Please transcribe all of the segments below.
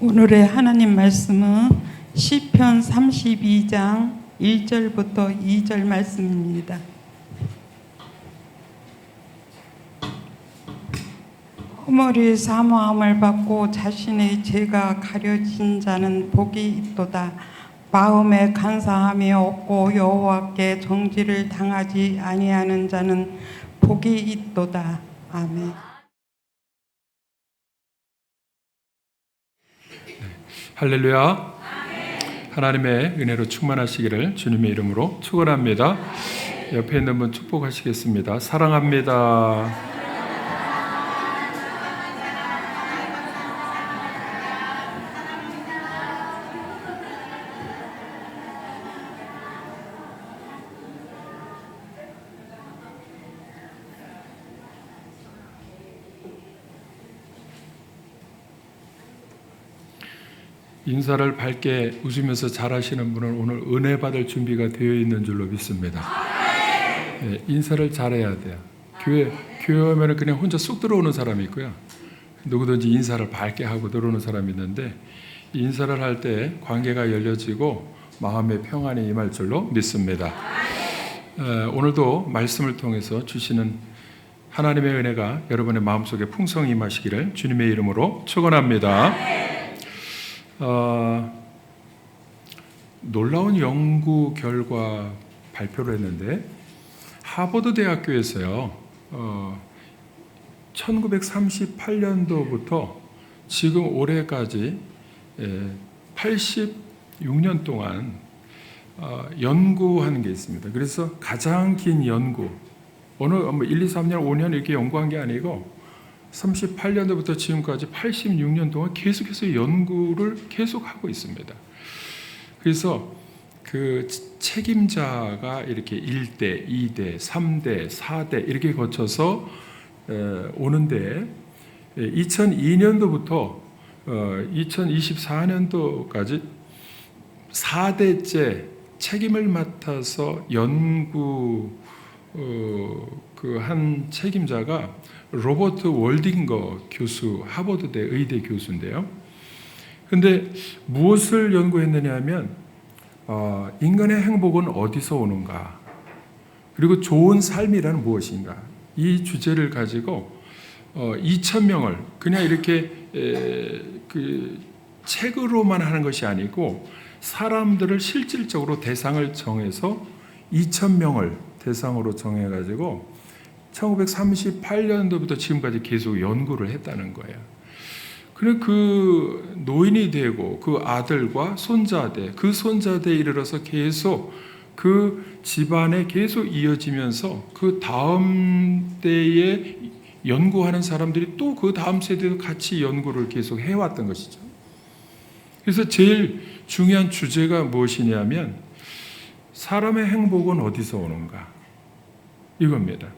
오늘의 하나님 말씀은 시편 32장 1절부터 2절 말씀입니다. 허물이 사모함을 받고 자신의 죄가 가려진 자는 복이 있도다. 마음에 간사함이 없고 여호와께 정죄를 당하지 아니하는 자는 복이 있도다. 아멘. 할렐루야. 하나님의 은혜로 충만하시기를 주님의 이름으로 축원합니다. 옆에 있는 분 축복하시겠습니다. 사랑합니다. 인사를 밝게 웃으면서 잘하시는 분은 오늘 은혜 받을 준비가 되어 있는 줄로 믿습니다. 네, 인사를 잘해야 돼요. 교회 오면 그냥 혼자 쑥 들어오는 사람이 있고요. 누구든지 인사를 밝게 하고 들어오는 사람이 있는데, 인사를 할 때 관계가 열려지고 마음의 평안이 임할 줄로 믿습니다. 오늘도 말씀을 통해서 주시는 하나님의 은혜가 여러분의 마음속에 풍성히 임하시기를 주님의 이름으로 축원합니다. 놀라운 연구 결과 발표를 했는데, 하버드 대학교에서요 1938년도부터 지금 올해까지 86년 동안 연구하는 게 있습니다. 그래서 가장 긴 연구, 어느 1, 2, 3년, 5년 이렇게 연구한 게 아니고 38년도부터 지금까지 86년 동안 계속해서 연구를 계속하고 있습니다. 그래서 그 책임자가 이렇게 1대, 2대, 3대, 4대 이렇게 거쳐서 오는데, 2002년도부터 2024년도까지 4대째 책임을 맡아서 연구 그 한 책임자가 로버트 월딩거 교수, 하버드대 의대 교수인데요. 근데 무엇을 연구했느냐 하면 인간의 행복은 어디서 오는가, 그리고 좋은 삶이란 무엇인가, 이 주제를 가지고 2,000명을 그냥 이렇게 그 책으로만 하는 것이 아니고 사람들을 실질적으로 대상을 정해서 2,000명을 대상으로 정해가지고 1938년도부터 지금까지 계속 연구를 했다는 거예요. 그래 그 노인이 되고 그 아들과 손자대, 그 손자대에 이르러서 계속 그 집안에 계속 이어지면서 그 다음 때에 연구하는 사람들이 또 그 다음 세대도 같이 연구를 계속 해왔던 것이죠. 그래서 제일 중요한 주제가 무엇이냐면 사람의 행복은 어디서 오는가, 이겁니다.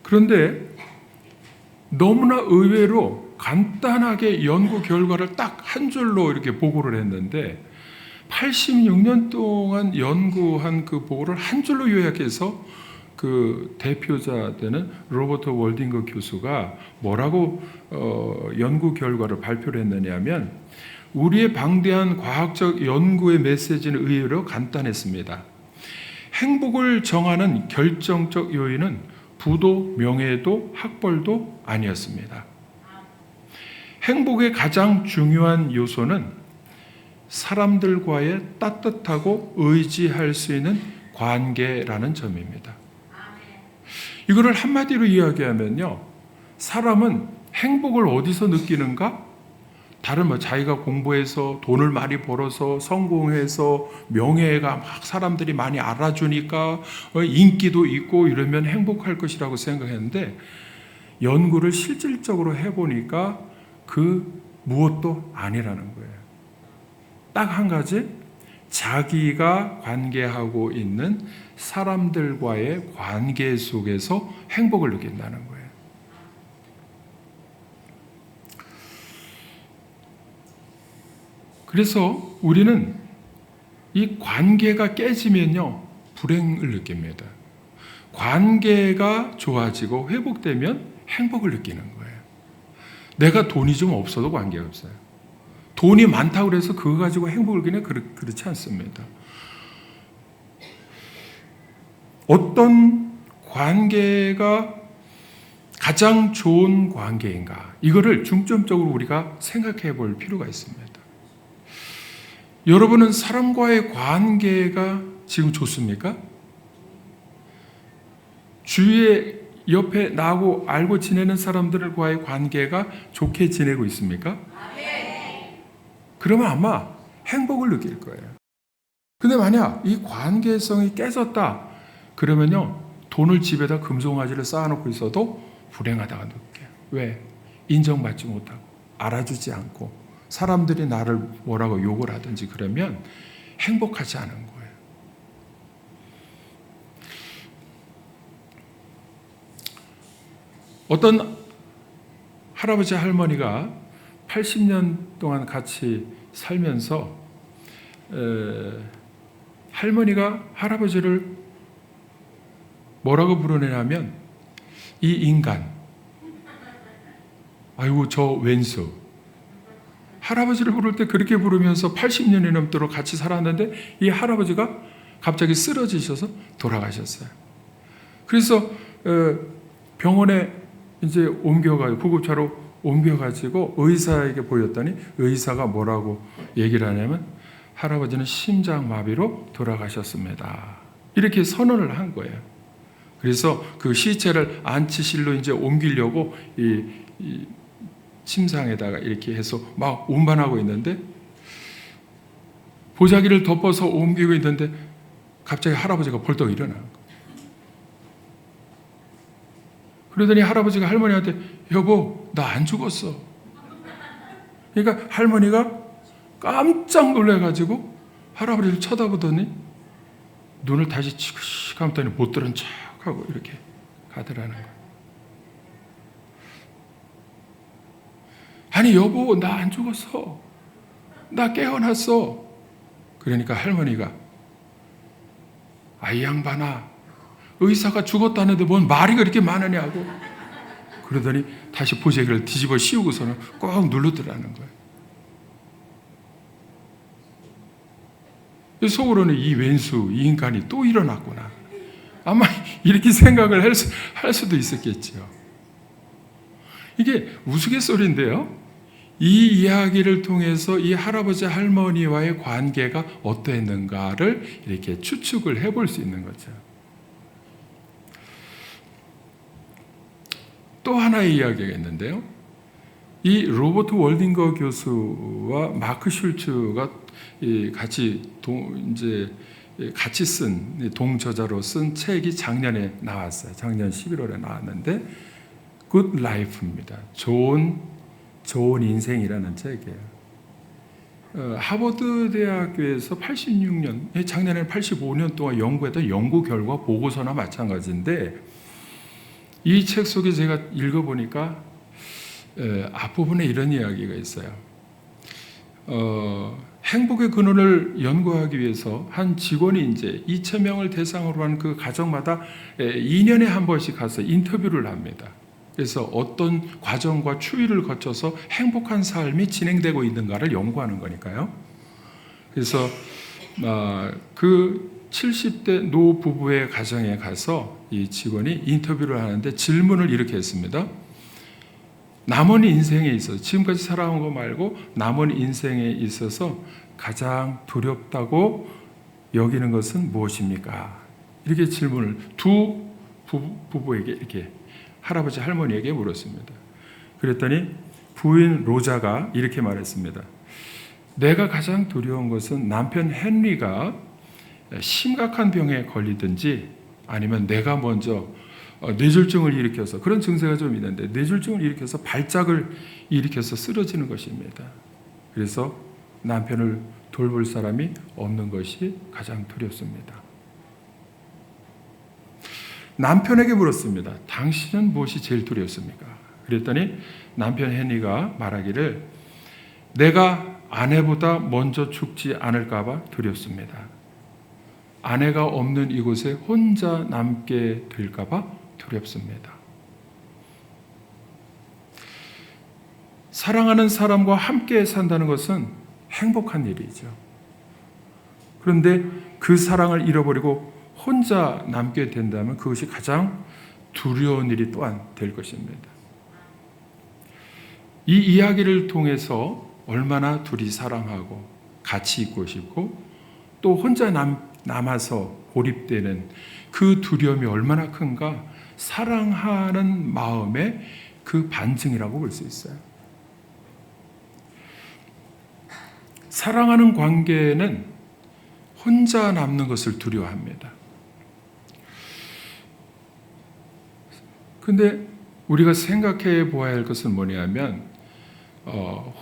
그런데 너무나 의외로 간단하게 연구 결과를 딱 한 줄로 이렇게 보고를 했는데, 86년 동안 연구한 그 보고를 한 줄로 요약해서 그 대표자 되는 로버트 월딩거 교수가 뭐라고 연구 결과를 발표를 했느냐 하면, 우리의 방대한 과학적 연구의 메시지는 의외로 간단했습니다. 행복을 정하는 결정적 요인은 부도, 명예도, 학벌도 아니었습니다. 행복의 가장 중요한 요소는 사람들과의 따뜻하고 의지할 수 있는 관계라는 점입니다. 이거를 한마디로 이야기하면요, 사람은 행복을 어디서 느끼는가? 다른 자기가 공부해서 돈을 많이 벌어서 성공해서 명예가 막 사람들이 많이 알아주니까 인기도 있고 이러면 행복할 것이라고 생각했는데, 연구를 실질적으로 해보니까 그 무엇도 아니라는 거예요. 딱 한 가지, 자기가 관계하고 있는 사람들과의 관계 속에서 행복을 느낀다는 거예요. 그래서 우리는 이 관계가 깨지면요, 불행을 느낍니다. 관계가 좋아지고 회복되면 행복을 느끼는 거예요. 내가 돈이 좀 없어도 관계없어요. 돈이 많다고 해서 그거 가지고 행복을 그냥 그렇지 않습니다. 어떤 관계가 가장 좋은 관계인가? 이거를 중점적으로 우리가 생각해 볼 필요가 있습니다. 여러분은 사람과의 관계가 지금 좋습니까? 주위에 옆에 나하고 알고 지내는 사람들과의 관계가 좋게 지내고 있습니까? 그러면 아마 행복을 느낄 거예요. 근데 만약 이 관계성이 깨졌다 그러면요, 돈을 집에다 금송아지를 쌓아놓고 있어도 불행하다가 느껴요. 왜? 인정받지 못하고 알아주지 않고 사람들이 나를 뭐라고 욕을 하든지 그러면 행복하지 않은 거예요. 어떤 할아버지 할머니가 80년 동안 같이 살면서 할머니가 할아버지를 뭐라고 부르냐면 이 인간, 아이고 저 왼수. 할아버지를 부를 때 그렇게 부르면서 80년이 넘도록 같이 살았는데 이 할아버지가 갑자기 쓰러지셔서 돌아가셨어요. 그래서 병원에 이제 구급차로 옮겨가지고 의사에게 보였더니 의사가 뭐라고 얘기를 하냐면 할아버지는 심장마비로 돌아가셨습니다. 이렇게 선언을 한 거예요. 그래서 그 시체를 안치실로 이제 옮기려고 이 침상에다가 이렇게 해서 막 운반하고 있는데 보자기를 덮어서 옮기고 있는데 갑자기 할아버지가 벌떡 일어나는 거예요. 그러더니 할아버지가 할머니한테 여보, 나 안 죽었어. 그러니까 할머니가 깜짝 놀라가지고 할아버지를 쳐다보더니 눈을 다시 치그시 감더니 못 들은 척하고 이렇게 가더라는 거예요. 아니 여보, 나 안 죽었어. 나 깨어났어. 그러니까 할머니가 아이 양반아, 의사가 죽었다는데 뭔 말이 그렇게 많으냐고. 그러더니 다시 보자기를 뒤집어 씌우고서는 꼭 누르더라는 거예요. 속으로는 이 왼수, 이 인간이 또 일어났구나. 아마 이렇게 생각을 할 수도 있었겠죠. 이게 우스갯소리인데요. 이 이야기를 통해서 이 할아버지 할머니와의 관계가 어떠했는가를 이렇게 추측을 해볼 수 있는 거죠. 또 하나의 이야기가 있는데요. 이 로버트 월딩거 교수와 마크 슐츠가 같이 쓴 동저자로 쓴 책이 작년에 나왔어요. 작년 11월에 나왔는데 Good Life입니다. 좋은 인생이라는 책이에요. 하버드 대학교에서 86년, 작년에 85년 동안 연구했던 연구 결과 보고서나 마찬가지인데 이 책 속에 제가 읽어보니까 앞부분에 이런 이야기가 있어요. 행복의 근원을 연구하기 위해서 한 직원이 이제 2,000명을 대상으로 한 그 가정마다 2년에 한 번씩 가서 인터뷰를 합니다. 그래서 어떤 과정과 추이를 거쳐서 행복한 삶이 진행되고 있는가를 연구하는 거니까요. 그래서 그 70대 노 부부의 가정에 가서 이 직원이 인터뷰를 하는데 질문을 이렇게 했습니다. 남은 인생에 있어서 지금까지 살아온 거 말고 남은 인생에 있어서 가장 두렵다고 여기는 것은 무엇입니까? 이렇게 질문을 두 부부에게 이렇게 할아버지 할머니에게 물었습니다. 그랬더니 부인 로자가 이렇게 말했습니다. 내가 가장 두려운 것은 남편 헨리가 심각한 병에 걸리든지 아니면 내가 먼저 뇌졸중을 일으켜서 그런 증세가 좀 있는데 뇌졸중을 일으켜서 발작을 일으켜서 쓰러지는 것입니다. 그래서 남편을 돌볼 사람이 없는 것이 가장 두렵습니다. 남편에게 물었습니다. 당신은 무엇이 제일 두렵습니까? 그랬더니 남편 헨리가 말하기를 내가 아내보다 먼저 죽지 않을까 봐 두렵습니다. 아내가 없는 이곳에 혼자 남게 될까 봐 두렵습니다. 사랑하는 사람과 함께 산다는 것은 행복한 일이죠. 그런데 그 사랑을 잃어버리고 혼자 남게 된다면 그것이 가장 두려운 일이 또한 될 것입니다. 이 이야기를 통해서 얼마나 둘이 사랑하고 같이 있고 싶고 또 혼자 남아서 고립되는 그 두려움이 얼마나 큰가 사랑하는 마음의 그 반증이라고 볼 수 있어요. 사랑하는 관계는 혼자 남는 것을 두려워합니다. 근데 우리가 생각해 보아야 할 것은 뭐냐면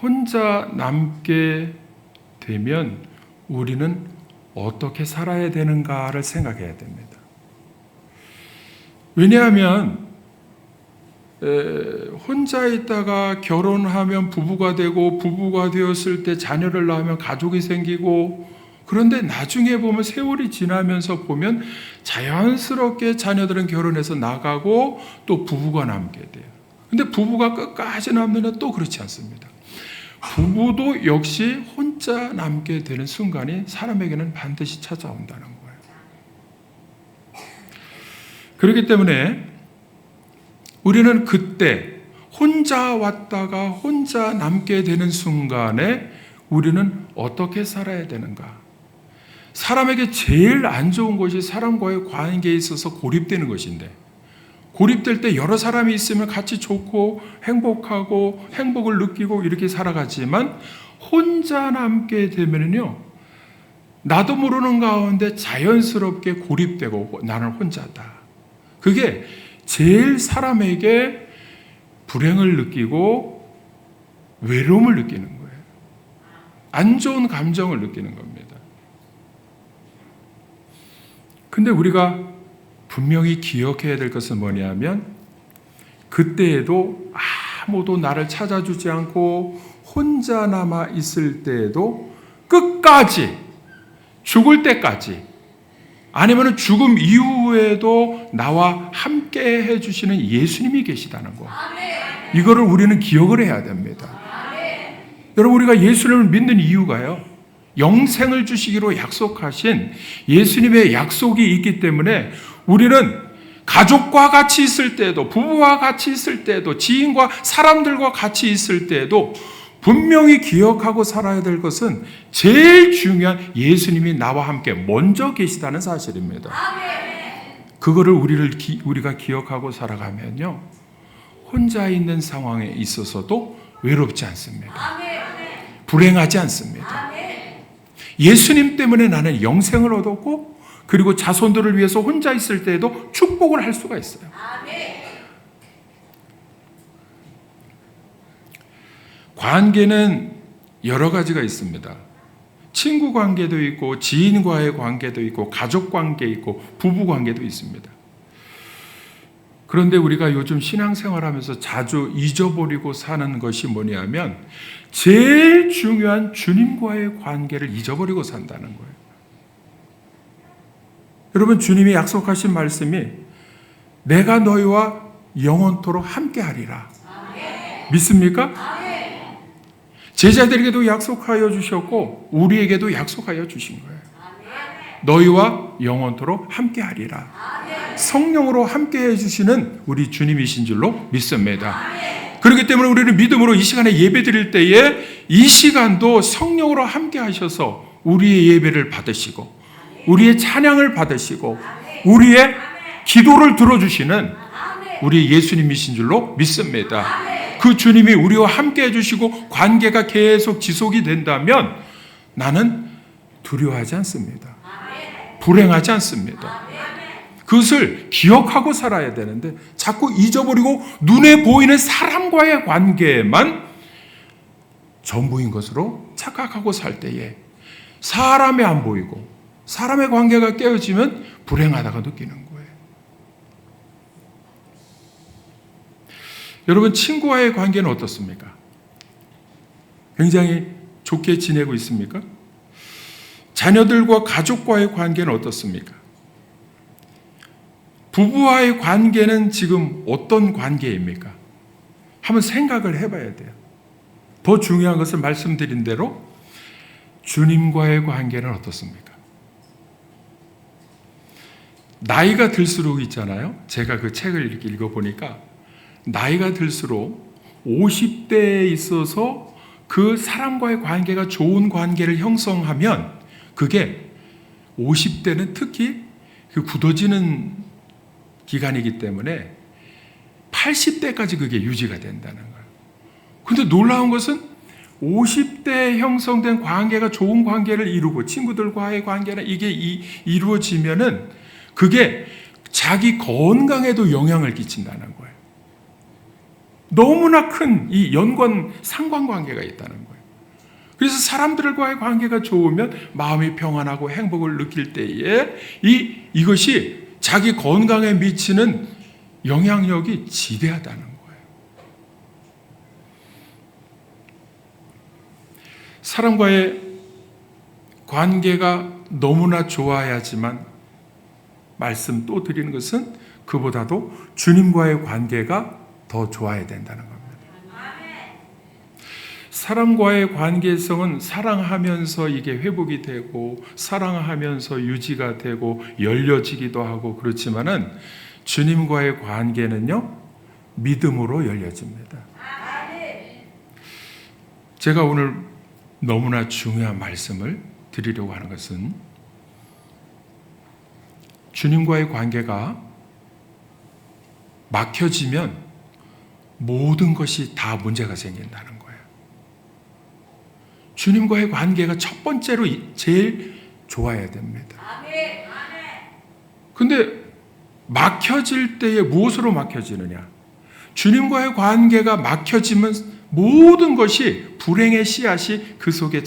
혼자 남게 되면 우리는 어떻게 살아야 되는가를 생각해야 됩니다. 왜냐하면 혼자 있다가 결혼하면 부부가 되고 부부가 되었을 때 자녀를 낳으면 가족이 생기고 그런데 나중에 보면 세월이 지나면서 보면 자연스럽게 자녀들은 결혼해서 나가고 또 부부가 남게 돼요. 근데 부부가 끝까지 남느냐 또 그렇지 않습니다. 부부도 역시 혼자 남게 되는 순간이 사람에게는 반드시 찾아온다는 거예요. 그렇기 때문에 우리는 그때 혼자 왔다가 혼자 남게 되는 순간에 우리는 어떻게 살아야 되는가? 사람에게 제일 안 좋은 것이 사람과의 관계에 있어서 고립되는 것인데 고립될 때 여러 사람이 있으면 같이 좋고 행복하고 행복을 느끼고 이렇게 살아가지만 혼자 남게 되면요 나도 모르는 가운데 자연스럽게 고립되고 나는 혼자다. 그게 제일 사람에게 불행을 느끼고 외로움을 느끼는 거예요. 안 좋은 감정을 느끼는 겁니다. 근데 우리가 분명히 기억해야 될 것은 뭐냐면 그때에도 아무도 나를 찾아주지 않고 혼자 남아 있을 때에도 끝까지 죽을 때까지 아니면 죽음 이후에도 나와 함께 해주시는 예수님이 계시다는 거. 이거를 우리는 기억을 해야 됩니다. 여러분 우리가 예수님을 믿는 이유가요. 영생을 주시기로 약속하신 예수님의 약속이 있기 때문에 우리는 가족과 같이 있을 때도 부부와 같이 있을 때도 지인과 사람들과 같이 있을 때도 분명히 기억하고 살아야 될 것은 제일 중요한 예수님이 나와 함께 먼저 계시다는 사실입니다. 그거를 우리가 기억하고 살아가면요 혼자 있는 상황에 있어서도 외롭지 않습니다. 불행하지 않습니다. 예수님 때문에 나는 영생을 얻었고 그리고 자손들을 위해서 혼자 있을 때에도 축복을 할 수가 있어요. 관계는 여러 가지가 있습니다. 친구 관계도 있고 지인과의 관계도 있고 가족 관계 있고 부부 관계도 있습니다. 그런데 우리가 요즘 신앙생활하면서 자주 잊어버리고 사는 것이 뭐냐면 제일 중요한 주님과의 관계를 잊어버리고 산다는 거예요. 여러분 주님이 약속하신 말씀이 내가 너희와 영원토록 함께하리라. 믿습니까? 제자들에게도 약속하여 주셨고 우리에게도 약속하여 주신 거예요. 너희와 영원토록 함께하리라. 성령으로 함께해 주시는 우리 주님이신 줄로 믿습니다. 그렇기 때문에 우리는 믿음으로 이 시간에 예배 드릴 때에 이 시간도 성령으로 함께하셔서 우리의 예배를 받으시고 우리의 찬양을 받으시고 우리의 기도를 들어주시는 우리 예수님이신 줄로 믿습니다. 그 주님이 우리와 함께 해주시고 관계가 계속 지속이 된다면 나는 두려워하지 않습니다. 불행하지 않습니다. 그것을 기억하고 살아야 되는데 자꾸 잊어버리고 눈에 보이는 사람과의 관계만 전부인 것으로 착각하고 살 때에 사람이 안 보이고 사람의 관계가 깨어지면 불행하다가 느끼는 거예요. 여러분 친구와의 관계는 어떻습니까? 굉장히 좋게 지내고 있습니까? 자녀들과 가족과의 관계는 어떻습니까? 부부와의 관계는 지금 어떤 관계입니까? 한번 생각을 해봐야 돼요. 더 중요한 것은 말씀드린 대로 주님과의 관계는 어떻습니까? 나이가 들수록 있잖아요. 제가 그 책을 이렇게 읽어보니까 나이가 들수록 50대에 있어서 그 사람과의 관계가 좋은 관계를 형성하면 그게 50대는 특히 그 굳어지는 기간이기 때문에 80대까지 그게 유지가 된다는 거예요. 근데 놀라운 것은 50대에 형성된 관계가 좋은 관계를 이루고 친구들과의 관계나 이게 이루어지면은 그게 자기 건강에도 영향을 끼친다는 거예요. 너무나 큰 이 상관관계가 있다는 거예요. 그래서 사람들과의 관계가 좋으면 마음이 평안하고 행복을 느낄 때에 이것이 자기 건강에 미치는 영향력이 지대하다는 거예요. 사람과의 관계가 너무나 좋아야지만 말씀 또 드리는 것은 그보다도 주님과의 관계가 더 좋아야 된다는 겁니다. 사람과의 관계성은 사랑하면서 이게 회복이 되고 사랑하면서 유지가 되고 열려지기도 하고 그렇지만은 주님과의 관계는요 믿음으로 열려집니다. 제가 오늘 너무나 중요한 말씀을 드리려고 하는 것은 주님과의 관계가 막혀지면 모든 것이 다 문제가 생긴다는 거예요. 주님과의 관계가 첫 번째로 제일 좋아야 됩니다. 근데 막혀질 때에 무엇으로 막혀지느냐? 주님과의 관계가 막혀지면 모든 것이 불행의 씨앗이 그 속에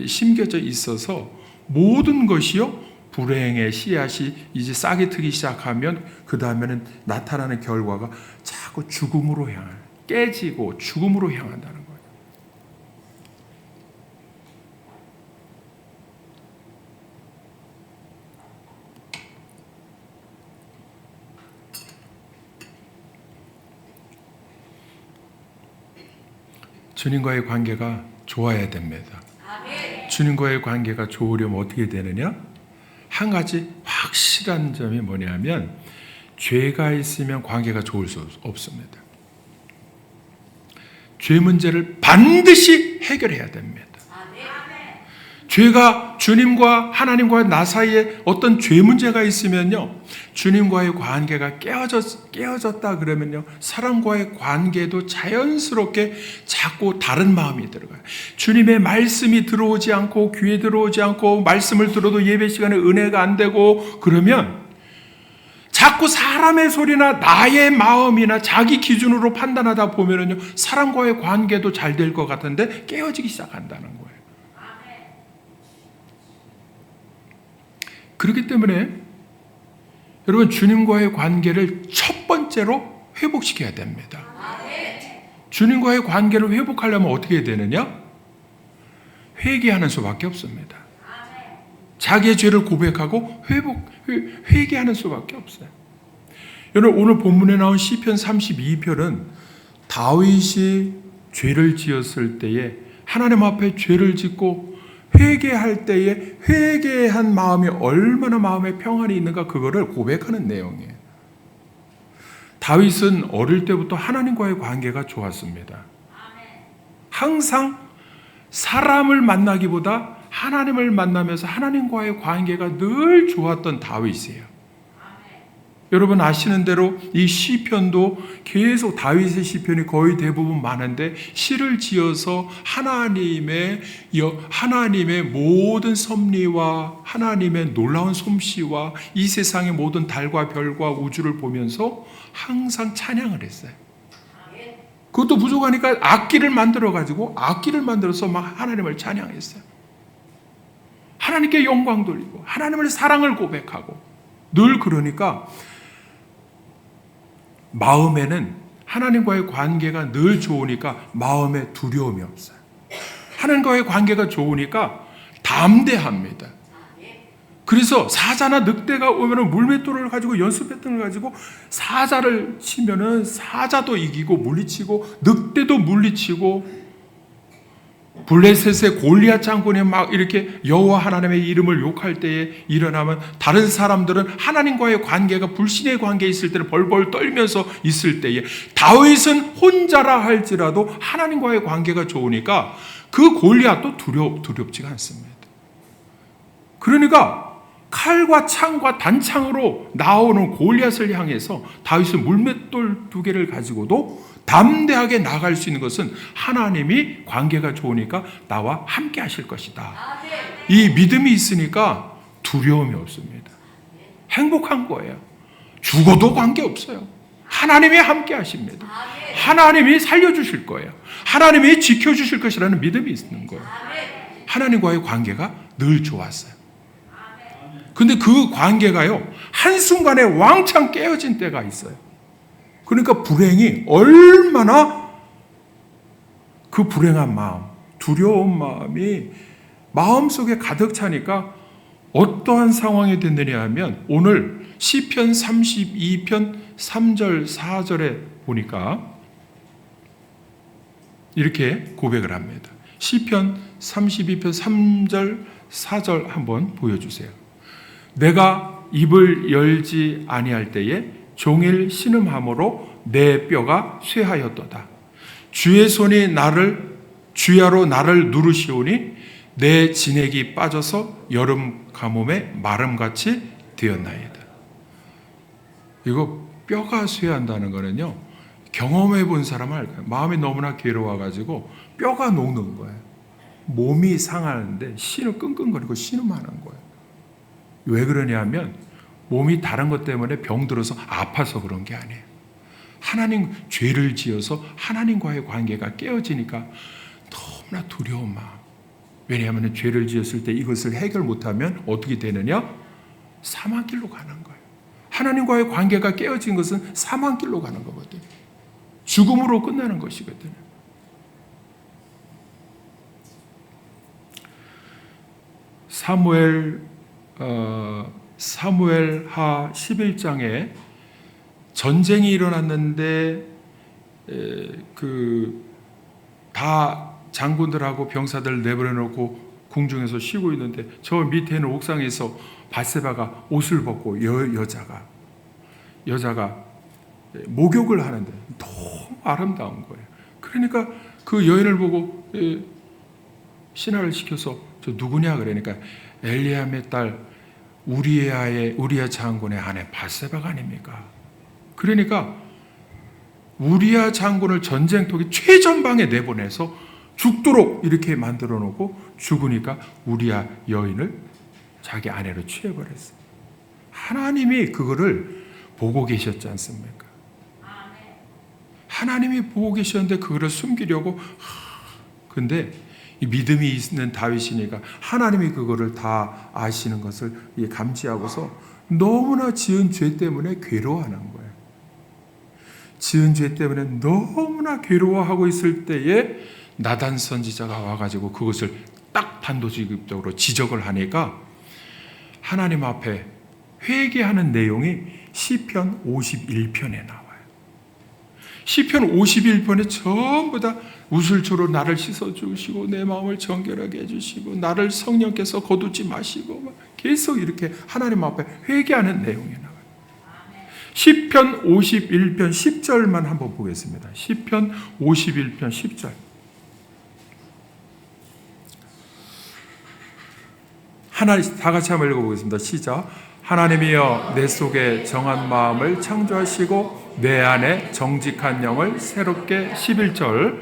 심겨져 있어서 모든 것이요 불행의 씨앗이 이제 싹이 트기 시작하면 그 다음에는 나타나는 결과가 자꾸 죽음으로 깨지고 죽음으로 향한다는 거예요. 주님과의 관계가 좋아야 됩니다. 주님과의 관계가 좋으려면 어떻게 되느냐? 한 가지 확실한 점이 뭐냐면 죄가 있으면 관계가 좋을 수 없습니다. 죄 문제를 반드시 해결해야 됩니다. 죄가 주님과 하나님과 나 사이에 어떤 죄 문제가 있으면요 주님과의 관계가 깨어졌다 그러면요 사람과의 관계도 자연스럽게 자꾸 다른 마음이 들어가요. 주님의 말씀이 들어오지 않고 귀에 들어오지 않고 말씀을 들어도 예배 시간에 은혜가 안 되고 그러면 자꾸 사람의 소리나 나의 마음이나 자기 기준으로 판단하다 보면은요 사람과의 관계도 잘 될 것 같은데 깨어지기 시작한다는 거예요. 그렇기 때문에 여러분 주님과의 관계를 첫 번째로 회복시켜야 됩니다. 주님과의 관계를 회복하려면 어떻게 되느냐? 회개하는 수밖에 없습니다. 자기의 죄를 고백하고 회개하는 수밖에 없어요. 여러분 오늘 본문에 나온 시편 32편은 다윗이 죄를 지었을 때에 하나님 앞에 죄를 짓고 회개할 때에 회개한 마음이 얼마나 마음에 평안이 있는가 그거를 고백하는 내용이에요. 다윗은 어릴 때부터 하나님과의 관계가 좋았습니다. 항상 사람을 만나기보다 하나님을 만나면서 하나님과의 관계가 늘 좋았던 다윗이에요. 여러분 아시는 대로 이 시편도 계속 다윗의 시편이 거의 대부분 많은데 시를 지어서 하나님의 모든 섭리와 하나님의 놀라운 솜씨와 이 세상의 모든 달과 별과 우주를 보면서 항상 찬양을 했어요. 그것도 부족하니까 악기를 만들어서 막 하나님을 찬양했어요. 하나님께 영광 돌리고 하나님의 사랑을 고백하고 늘 그러니까 마음에는 하나님과의 관계가 늘 좋으니까 마음에 두려움이 없어요. 하나님과의 관계가 좋으니까 담대합니다. 그래서 사자나 늑대가 오면은 물맷돌을 가지고 연수배통을 가지고 사자를 치면은 사자도 이기고 물리치고 늑대도 물리치고 블레셋의 골리앗 장군이 막 이렇게 여호와 하나님의 이름을 욕할 때에 일어나면 다른 사람들은 하나님과의 관계가 불신의 관계에 있을 때는 벌벌 떨면서 있을 때에 다윗은 혼자라 할지라도 하나님과의 관계가 좋으니까 그 골리앗도 두렵지가 않습니다. 그러니까 칼과 창과 단창으로 나오는 골리앗을 향해서 다윗은 물맷돌 2개를 가지고도 담대하게 나갈 수 있는 것은 하나님이 관계가 좋으니까 나와 함께 하실 것이다. 이 믿음이 있으니까 두려움이 없습니다. 행복한 거예요. 죽어도 관계없어요. 하나님이 함께 하십니다. 하나님이 살려주실 거예요. 하나님이 지켜주실 것이라는 믿음이 있는 거예요. 하나님과의 관계가 늘 좋았어요. 근데 그 관계가요, 한순간에 왕창 깨어진 때가 있어요. 그러니까 불행이 얼마나 그 불행한 마음, 두려운 마음이 마음속에 가득 차니까 어떠한 상황이 됐느냐 하면 오늘 시편 32편 3절 4절에 보니까 이렇게 고백을 합니다. 시편 32편 3절 4절 한번 보여주세요. 내가 입을 열지 아니할 때에 종일 신음함으로 내 뼈가 쇠하였도다. 주의 손이 주야로 나를 누르시오니 내 진액이 빠져서 여름 가뭄에 마름같이 되었나이다. 이거 뼈가 쇠한다는 거는요, 경험해 본 사람은 알까요? 마음이 너무나 괴로워가지고 뼈가 녹는 거예요. 몸이 상하는데 끙끙거리고 신음하는 거예요. 왜 그러냐면 몸이 다른 것 때문에 병들어서 아파서 그런 게 아니에요. 하나님 죄를 지어서 하나님과의 관계가 깨어지니까 너무나 두려운 마음. 왜냐하면 죄를 지었을 때 이것을 해결 못하면 어떻게 되느냐? 사망길로 가는 거예요. 하나님과의 관계가 깨어진 것은 사망길로 가는 거거든요. 죽음으로 끝나는 것이거든요. 사무엘하 11장에 전쟁이 일어났는데 다 장군들하고 병사들 내버려놓고 궁중에서 쉬고 있는데 저 밑에 있는 옥상에서 밧세바가 옷을 벗고 여자가 목욕을 하는데 너무 아름다운 거예요. 그러니까 그 여인을 보고 신하를 시켜서 저 누구냐 그러니까 엘리암의 딸 우리야 장군의 아내 밧세바가 아닙니까? 그러니까 우리야 장군을 전쟁터기 최전방에 내보내서 죽도록 이렇게 만들어 놓고 죽으니까 우리야 여인을 자기 아내로 취해버렸어요. 하나님이 그거를 보고 계셨지 않습니까? 하나님이 보고 계셨는데 그거를 숨기려고 근데 이 믿음이 있는 다윗이니까 하나님이 그거를 다 아시는 것을 감지하고서 너무나 지은 죄 때문에 괴로워하는 거예요. 지은 죄 때문에 너무나 괴로워하고 있을 때에 나단 선지자가 와가지고 그것을 딱 단도직입적으로 지적을 하니까 하나님 앞에 회개하는 내용이 시편 51편에 나와요. 시편 51편에 전부 다 우슬초로 나를 씻어주시고 내 마음을 정결하게 해주시고 나를 성령께서 거두지 마시고 막 계속 이렇게 하나님 앞에 회개하는 내용이 나와요. 시편 51편 10절만 한번 보겠습니다. 시편 51편 10절. 다 같이 한번 읽어보겠습니다. 시작. 하나님이여 내 속에 정한 마음을 창조하시고 내 안에 정직한 영을 새롭게 11절.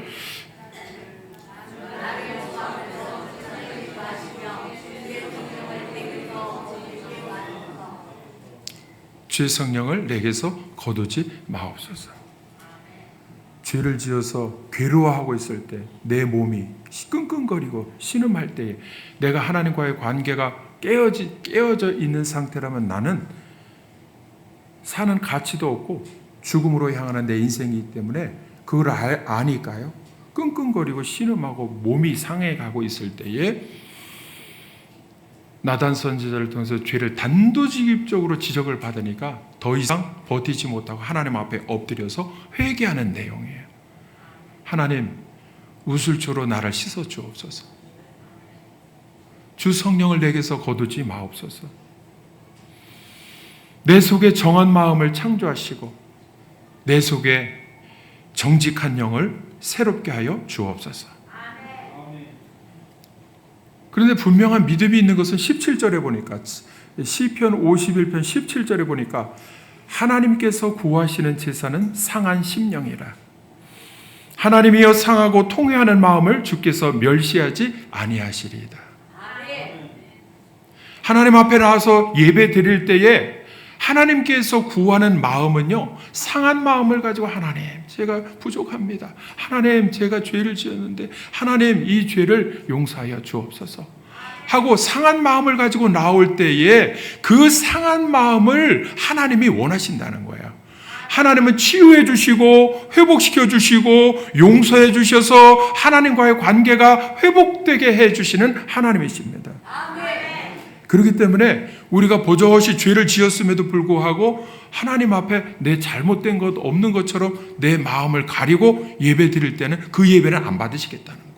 주의 성령을 내게서 거두지 마옵소서. 죄를 지어서 괴로워하고 있을 때 내 몸이 끙끙거리고 신음할 때에 내가 하나님과의 관계가 깨어져 있는 상태라면 나는 사는 가치도 없고 죽음으로 향하는 내 인생이기 때문에 그걸 아니까요. 끙끙거리고 신음하고 몸이 상해가고 있을 때에 나단 선지자를 통해서 죄를 단도직입적으로 지적을 받으니까 더 이상 버티지 못하고 하나님 앞에 엎드려서 회개하는 내용이에요. 하나님, 우슬초로 나를 씻어 주옵소서. 주 성령을 내게서 거두지 마옵소서. 내 속에 정한 마음을 창조하시고 내 속에 정직한 영을 새롭게 하여 주옵소서. 그런데 분명한 믿음이 있는 것은 17절에 보니까, 시편 51편 17절에 보니까 하나님께서 구하시는 제사는 상한 심령이라. 하나님이여 상하고 통회하는 마음을 주께서 멸시하지 아니하시리이다. 하나님 앞에 나와서 예배 드릴 때에 하나님께서 구하는 마음은요, 상한 마음을 가지고 하나님, 제가 부족합니다. 하나님, 제가 죄를 지었는데 하나님, 이 죄를 용서하여 주옵소서 하고 상한 마음을 가지고 나올 때에 그 상한 마음을 하나님이 원하신다는 거예요. 하나님은 치유해 주시고 회복시켜 주시고 용서해 주셔서 하나님과의 관계가 회복되게 해 주시는 하나님이십니다. 그렇기 때문에 우리가 버젓이 죄를 지었음에도 불구하고 하나님 앞에 내 잘못된 것 없는 것처럼 내 마음을 가리고 예배 드릴 때는 그 예배는 안 받으시겠다는 거예요.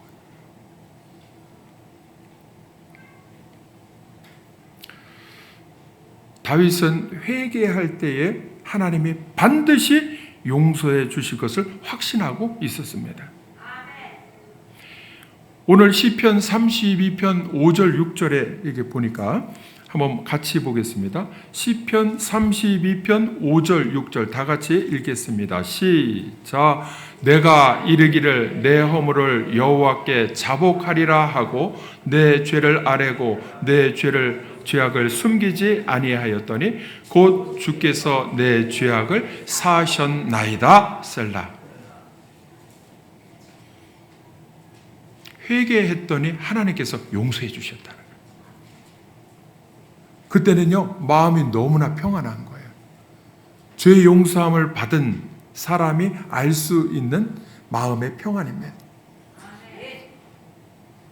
다윗은 회개할 때에 하나님이 반드시 용서해 주실 것을 확신하고 있었습니다. 오늘 시편 32편 5절 6절에 이렇게 보니까 한번 같이 보겠습니다. 시편 32편 5절 6절 다 같이 읽겠습니다. 시작. 내가 이르기를 내 허물을 여호와께 자복하리라 하고 내 죄를 아뢰고 내 죄악을 숨기지 아니하였더니 곧 주께서 내 죄악을 사하셨나이다. 셀라. 회개했더니 하나님께서 용서해 주셨다는 거예요. 그때는요, 마음이 너무나 평안한 거예요. 죄 용서함을 받은 사람이 알 수 있는 마음의 평안입니다.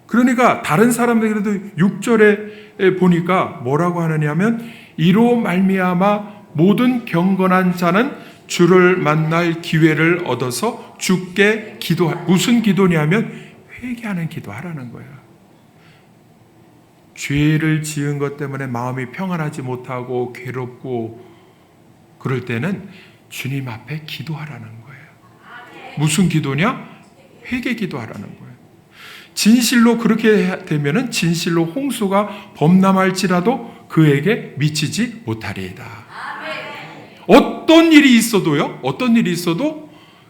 그러니까 다른 사람들에게도 6절에 보니까 뭐라고 하느냐면 이로 말미암아 모든 경건한 자는 주를 만날 기회를 얻어서 주께 무슨 기도냐면 회개하는 기도하라는 거예요. 죄를 지은 것 때문에 마음이 평안하지 못하고 괴롭고 그럴 때는 주님 앞에 기도하라는 거예요. 무슨 기도냐? 회개 기도하라는 거예요. 진실로 그렇게 되면은 진실로 홍수가 범람할지라도 그에게 미치지 못하리이다. 어떤 일이 있어도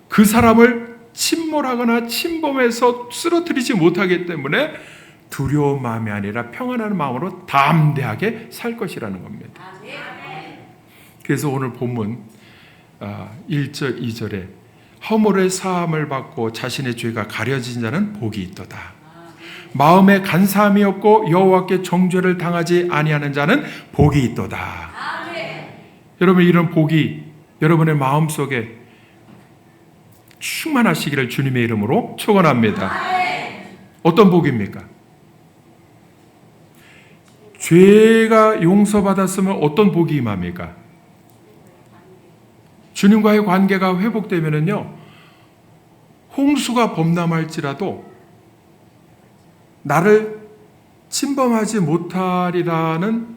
그 사람을 침몰하거나 침범해서 쓰러뜨리지 못하기 때문에 두려운 마음이 아니라 평안한 마음으로 담대하게 살 것이라는 겁니다. 그래서 오늘 본문 1절 2절에 허물의 사함을 받고 자신의 죄가 가려진 자는 복이 있도다. 마음에 간사함이 없고 여호와께 정죄를 당하지 아니하는 자는 복이 있도다. 여러분, 이런 복이 여러분의 마음속에 충만하시기를 주님의 이름으로 축원합니다. 어떤 복입니까? 죄가 용서받았으면 어떤 복이 임합니까? 주님과의 관계가 회복되면은요, 홍수가 범람할지라도 나를 침범하지 못하리라는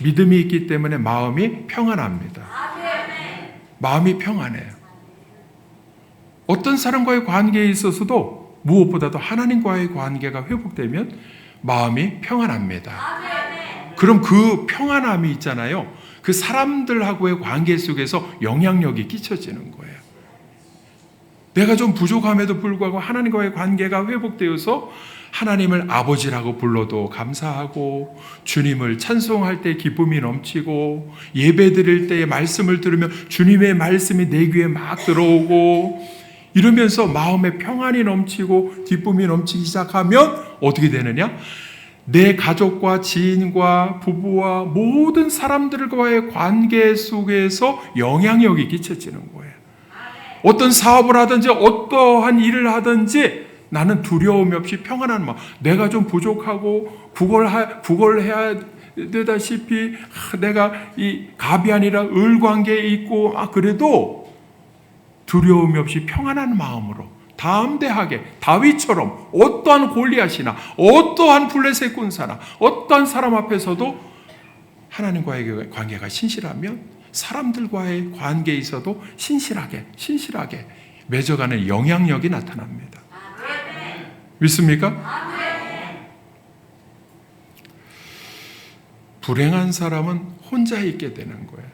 믿음이 있기 때문에 마음이 평안합니다. 마음이 평안해요. 어떤 사람과의 관계에 있어서도 무엇보다도 하나님과의 관계가 회복되면 마음이 평안합니다. 그럼 그 평안함이 있잖아요. 그 사람들하고의 관계 속에서 영향력이 끼쳐지는 거예요. 내가 좀 부족함에도 불구하고 하나님과의 관계가 회복되어서 하나님을 아버지라고 불러도 감사하고 주님을 찬송할 때 기쁨이 넘치고 예배 드릴 때 말씀을 들으면 주님의 말씀이 내 귀에 막 들어오고 이러면서 마음에 평안이 넘치고 기쁨이 넘치기 시작하면 어떻게 되느냐? 내 가족과 지인과 부부와 모든 사람들과의 관계 속에서 영향력이 끼쳐지는 거예요. 어떤 사업을 하든지 어떠한 일을 하든지 나는 두려움이 없이 평안한 마음. 내가 좀 부족하고 구걸해야 되다시피 내가 이 갑이 아니라 을 관계에 있고 그래도 두려움이 없이 평안한 마음으로 담대하게 다윗처럼 어떠한 골리앗이나 어떠한 블레셋 군사나 어떠한 사람 앞에서도 하나님과의 관계가 신실하면 사람들과의 관계에 있어도 신실하게 맺어가는 영향력이 나타납니다. 믿습니까? 불행한 사람은 혼자 있게 되는 거예요.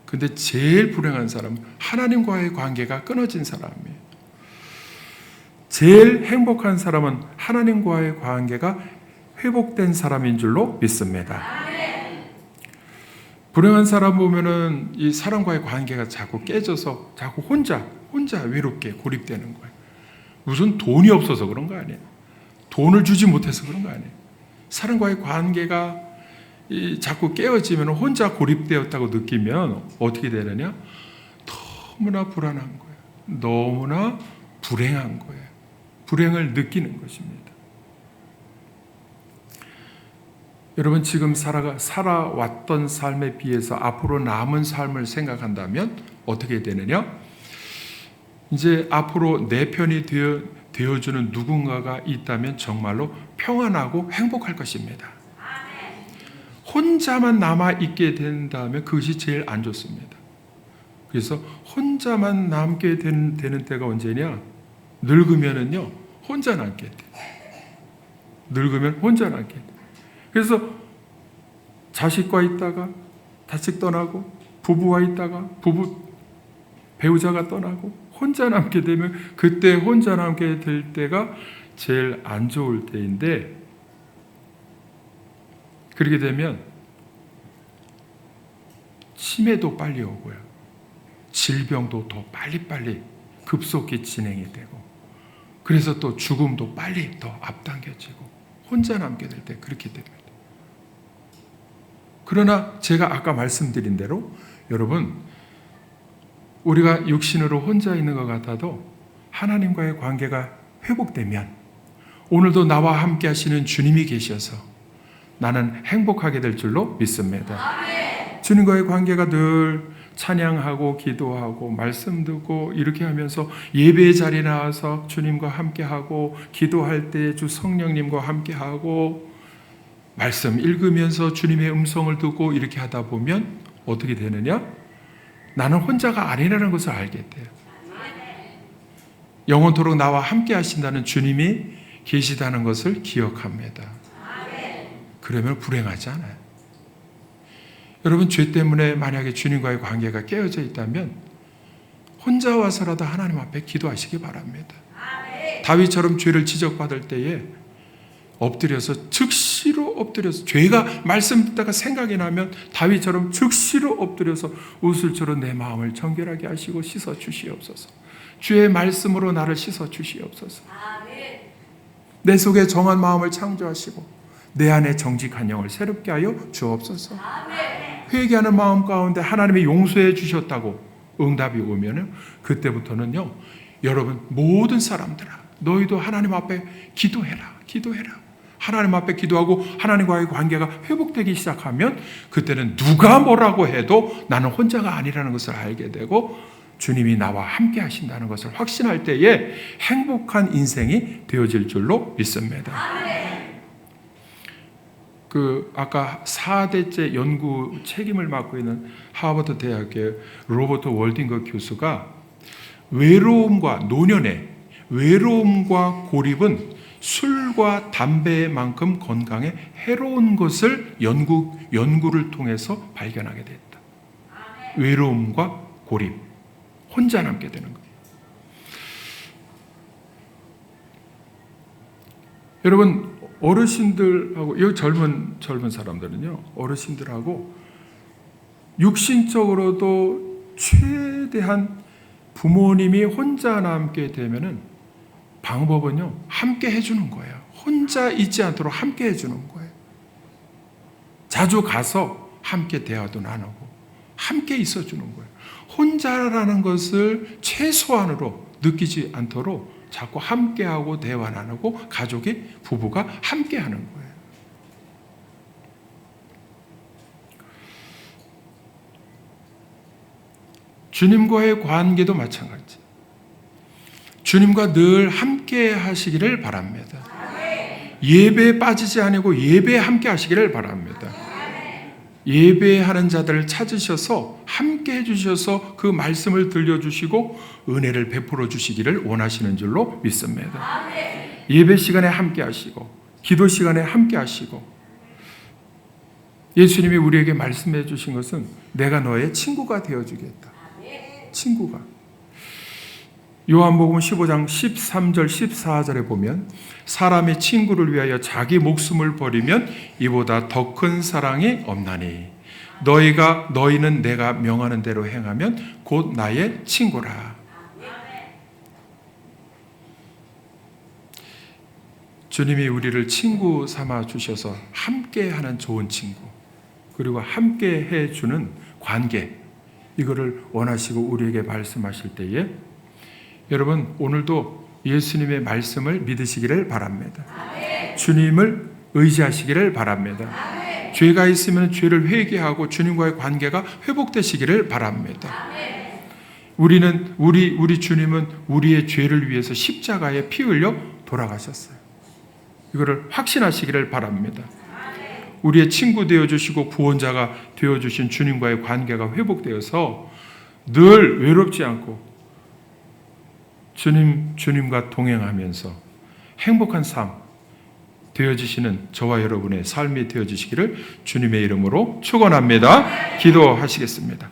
근데 제일 불행한 사람은 하나님과의 관계가 끊어진 사람이에요. 제일 행복한 사람은 하나님과의 관계가 회복된 사람인 줄로 믿습니다. 불행한 사람 보면은 이 사람과의 관계가 자꾸 깨져서 자꾸 혼자 외롭게 고립되는 거예요. 무슨 돈이 없어서 그런 거 아니에요. 돈을 주지 못해서 그런 거 아니에요. 사람과의 관계가 자꾸 깨어지면 혼자 고립되었다고 느끼면 어떻게 되느냐? 너무나 불안한 거예요. 너무나 불행한 거예요. 불행을 느끼는 것입니다. 여러분 지금 살아왔던 삶에 비해서 앞으로 남은 삶을 생각한다면 어떻게 되느냐? 이제 앞으로 내 편이 되어주는 누군가가 있다면 정말로 평안하고 행복할 것입니다. 혼자만 남아있게 된다면 그것이 제일 안 좋습니다. 그래서 혼자만 남게 되는 때가 언제냐? 늙으면은요, 혼자 남게 돼. 늙으면 혼자 남게 돼. 그래서 자식과 있다가 자식 떠나고, 부부와 있다가 배우자가 떠나고, 혼자 남게 되면 그때 혼자 남게 될 때가 제일 안 좋을 때인데, 그렇게 되면 치매도 빨리 오고요. 질병도 더 빨리빨리 급속히 진행이 되고, 그래서 또 죽음도 빨리 더 앞당겨지고, 혼자 남게 될 때 그렇게 됩니다. 그러나 제가 아까 말씀드린 대로 여러분, 우리가 육신으로 혼자 있는 것 같아도 하나님과의 관계가 회복되면 오늘도 나와 함께 하시는 주님이 계셔서 나는 행복하게 될 줄로 믿습니다. 주님과의 관계가 늘 찬양하고 기도하고 말씀 듣고 이렇게 하면서 예배의 자리에 나와서 주님과 함께하고 기도할 때 주 성령님과 함께하고 말씀 읽으면서 주님의 음성을 듣고 이렇게 하다 보면 어떻게 되느냐? 나는 혼자가 아니라는 것을 알게 돼요. 영원토록 나와 함께 하신다는 주님이 계시다는 것을 기억합니다. 그러면 불행하지 않아요. 여러분 죄 때문에 만약에 주님과의 관계가 깨어져 있다면 혼자 와서라도 하나님 앞에 기도하시기 바랍니다. 다윗처럼 죄를 지적받을 때에 엎드려서 즉시로 엎드려서 죄가 말씀 듣다가 생각이 나면 다윗처럼 즉시로 엎드려서 우슬처럼 내 마음을 정결하게 하시고 씻어 주시옵소서. 주의 말씀으로 나를 씻어 주시옵소서. 내 속에 정한 마음을 창조하시고 내 안에 정직한 영을 새롭게 하여 주옵소서. 회개하는 마음 가운데 하나님이 용서해 주셨다고 응답이 오면 그때부터는요, 여러분 모든 사람들아 너희도 하나님 앞에 기도해라. 하나님 앞에 기도하고 하나님과의 관계가 회복되기 시작하면 그때는 누가 뭐라고 해도 나는 혼자가 아니라는 것을 알게 되고 주님이 나와 함께 하신다는 것을 확신할 때에 행복한 인생이 되어질 줄로 믿습니다. 아까 4대째 연구 책임을 맡고 있는 하버드 대학의 로버트 월딩거 교수가 노년의 외로움과 고립은 술과 담배만큼 건강에 해로운 것을 연구를 통해서 발견하게 됐다. 외로움과 고립, 혼자 남게 되는 거예요. 여러분 어르신들하고 여기 젊은 사람들은요, 어르신들하고 육신적으로도 최대한 부모님이 혼자 남게 되면은 방법은요, 함께 해주는 거예요. 혼자 있지 않도록 함께 해주는 거예요. 자주 가서 함께 대화도 나누고 함께 있어주는 거예요. 혼자라는 것을 최소한으로 느끼지 않도록 자꾸 함께하고 대화 나누고 부부가 함께하는 거예요. 주님과의 관계도 마찬가지. 주님과 늘 함께 하시기를 바랍니다. 예배에 빠지지 아니고 예배에 함께 하시기를 바랍니다. 예배하는 자들을 찾으셔서 함께 해주셔서 그 말씀을 들려주시고 은혜를 베풀어 주시기를 원하시는 줄로 믿습니다. 예배 시간에 함께 하시고 기도 시간에 함께 하시고 예수님이 우리에게 말씀해 주신 것은 내가 너의 친구가 되어주겠다. 친구가. 요한복음 15장 13절 14절에 보면 사람이 친구를 위하여 자기 목숨을 버리면 이보다 더 큰 사랑이 없나니 너희는 내가 명하는 대로 행하면 곧 나의 친구라. 주님이 우리를 친구 삼아 주셔서 함께하는 좋은 친구, 그리고 함께 해주는 관계, 이거를 원하시고 우리에게 말씀하실 때에 여러분 오늘도 예수님의 말씀을 믿으시기를 바랍니다. 주님을 의지하시기를 바랍니다. 죄가 있으면 죄를 회개하고 주님과의 관계가 회복되시기를 바랍니다. 우리 주님은 우리의 죄를 위해서 십자가에 피 흘려 돌아가셨어요. 이거를 확신하시기를 바랍니다. 우리의 친구 되어주시고 구원자가 되어주신 주님과의 관계가 회복되어서 늘 외롭지 않고 주님과 동행하면서 행복한 삶 되어지시는 저와 여러분의 삶이 되어지시기를 주님의 이름으로 축원합니다. 기도하시겠습니다.